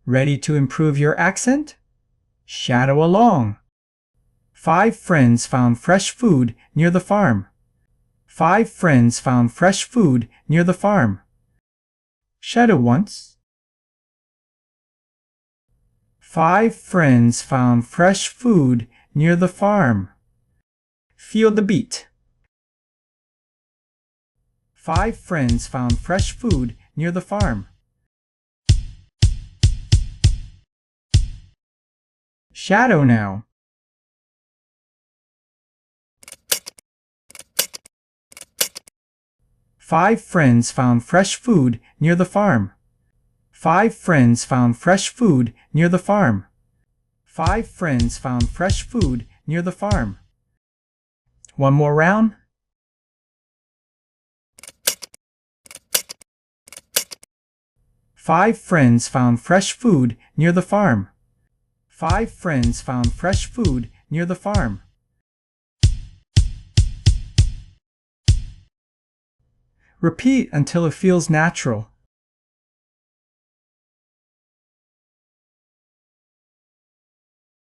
Ready to improve your accent? Shadow along. 5 friends found fresh food near the farm. 5 friends found fresh food near the farm. Shadow once. 5 friends found fresh food near the farm. Feel the beat. 5 friends found fresh food near the farm. Shadow now. 5 friends found fresh food near the farm. 5 friends found fresh food near the farm. 5 friends found fresh food near the farm. One more round. 5 friends found fresh food near the farm. 5 friends found fresh food near the farm. Repeat until it feels natural.